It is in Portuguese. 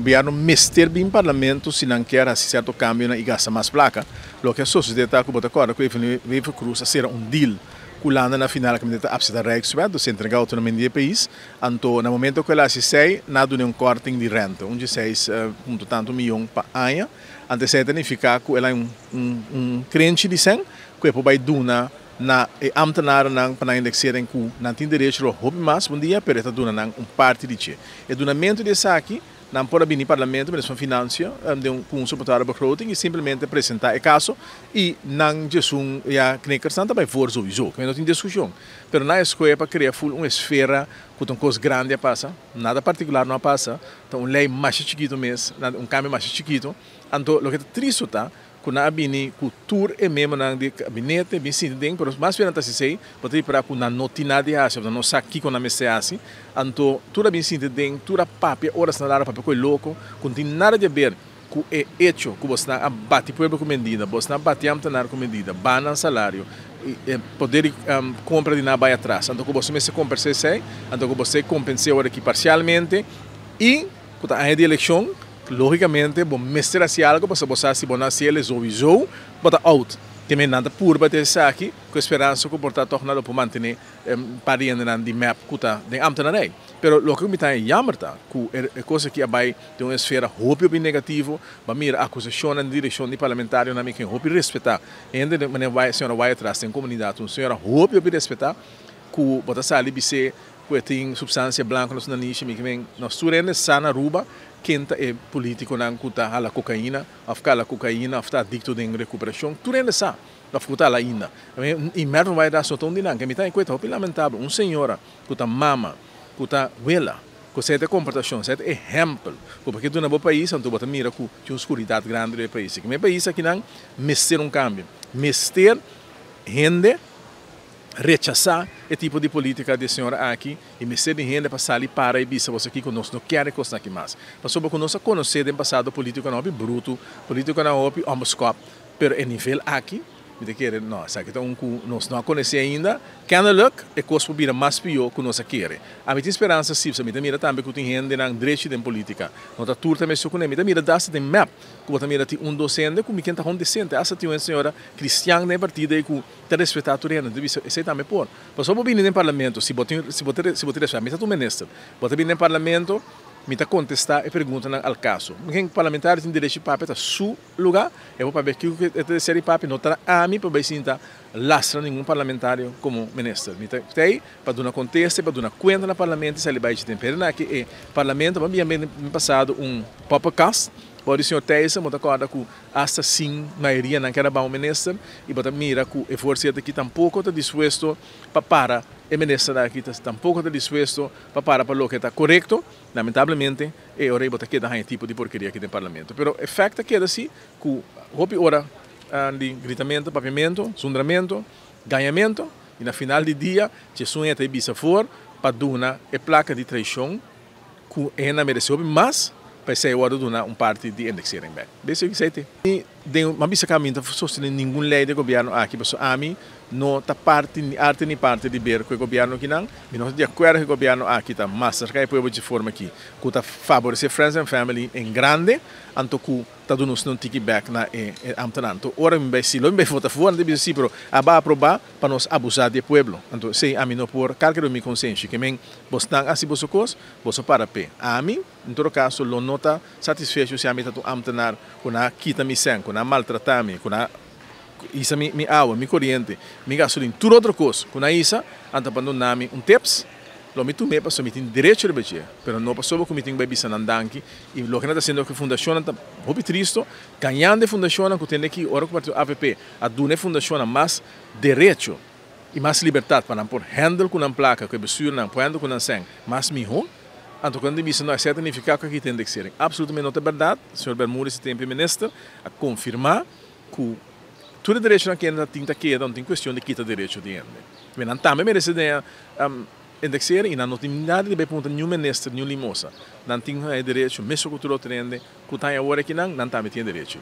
governo mester bem parlamento se não quer assim certo cambio e gasta mais placa. Lo que a sociedade está com acordo com o Cruz a ser um deal culanda na final que está apta Rijkswet, dus entregar autonomia do país. Então, no momento que ela se sai, nada de corting de renta, onde 6,tanto milhão para ano. Antes de significar que ela é crente de sangue, que é para duna na ambtenaar nang para indexeren ku não tem direito a hobby mais bom dia pero está duna nang parte de che e donamento de aqui não pode vir no parlamento mas financia de um suportar begroting e simplesmente apresentar o caso e não jesum ja knikker santa bij voor sowieso que não tem discussão pero na escola para criar uma esfera com coisa grande a passa nada particular não passa então lei mais chiquito mesmo cambio mais chiquito então o que é triste tá quando a bini cultura é mesmo na de gabinete bem sim tem mas mais perante se sei pode ir para com na notina de acha não sabe que com a mesa assim então tudo bem sim tem tudo papel horas na hora papel coi louco não tem nada de ver com é hecho que você na bate povo com medida você na bate amtenar com medida bana salário e poder compra de na vai atrás então que você me se compensa sei então que você compensa agora aqui parcialmente e quando a de eleição logicamente, bom, mestre assim algo, para você se bonar se eles ouviram, bota out. Que me nada por bater aqui, com esperança que portar tornado para manter pariendo na de map kuta de ambtenarei. Pero lo que me está jammer tá, que é coisa que abai de uma esfera hope bem negativo, para mira acusação na direção de parlamentário na que hope respeitar. Ainda de maneira vai senhora vai atrás tem comunidade, uma senhora hope respeitar, que bota sali bise que tem substância branca nos nanis, me que vem nós turende sana ruba quem é político na cuta a cocaína, a ficar a cocaína, a ficar adicto de recuperação, tudo ainda sabe, a ficar lá ainda. E mesmo vai dar só tão dinâmico, que me está em coisa lamentável, senhora que está mama, que está vela, que certa comportação, certo exemplo, porque tu na bom país, então você mira que tinha escuridade grande do país, que meu país aqui não mester cambio, mester rende rechazar o tipo de política de senhora aqui e me ser de renda para sair para e bisa você aqui conosco não quer coisa aqui mais mas sobre conosco conhecer do passado político não é bruto político não é homoscop pero em nível aqui me quer não sabe então nós não conhece ainda kennelijk é coisa para vir mais pior que nós quer a minha esperança sim se me mira também que tem renda na direito de política não tá tudo também só com me mira dá se tem map que você mira tem docente com me quem tá decente essa tem uma senhora cristiana na partida e que te respeitar tu renda deve ser também por mas só vir no parlamento se botar me tá tu ministro botar vir no parlamento me está contestar e pergunta ao caso. Quem parlamentar tem direito para para seu lugar, eu vou para ver que o terceiro papo não está a mim para ver se está lastra nenhum parlamentário como ministro. Me está aí para dar uma contesta, para dar uma conta no parlamento, se ele vai te temperar aqui é parlamento, mas bem passado podcast. Pode ser Teisa, mas agora que hasta sim maioria não quer bom ministro e para mira que o esforço aqui tampouco está disposto para o ministro aqui tampouco está disposto para o que está correto, lamentavelmente é hora de que dá tipo de porcaria aqui no parlamento. Pero o facto é que assim que houve hora de gritamento, papiamento, sundramento, ganhamento e na final do dia se sonha até bisa for para dar a placa de traição que ainda mereceu mais para ser hora de dar parte de indexering back. Isso é o que sei. E mas bisa caminho não sostiene nenhuma lei de governo aqui, mas a mim não está parte nem parte de ver que o governo aqui não está de acordo que o governo aqui está mais cerca e povo de forma aqui que está favorecer friends and family em grande, anto que está dando um kickback na amtananto. Ora me vai se lo me vota fora de bisa pero aba aprovar para nós abusar do povo. Então sei a mim não por qualquer minha consciência que men bostan assim boso cos, boso para pé. A mim em todo caso lo nota satisfeito se a mim tá amtanar com a quita mi sen, com a maltratar me, com a isa mi água, mi corrente, mi gasolina, tudo outra coisa. Com a isa, anta para nami tips, lo mi tu me passo mi tem direito de beber, pero não passou que mi tem bebida nandanki e lo que está sendo que fundação está muito triste, ganhando fundação que tem aqui ora que o AVP a dune fundação mais direito e mais liberdade para por handle com a placa que bestuur não pode com a sen, mais miho. Então, quando disse não é certo, significa que aqui tem que ser absolutamente não é verdade. O senhor Bermúdez tem ministro a confirmar que todo direito na queda tem que não tem questão de quitar direito de ende. Mas não também merece de indexar e não tem nada de perguntar nenhum ministro, nenhum limosa. Não tem direito, mesmo que tudo tem que está agora aqui não também tem direito.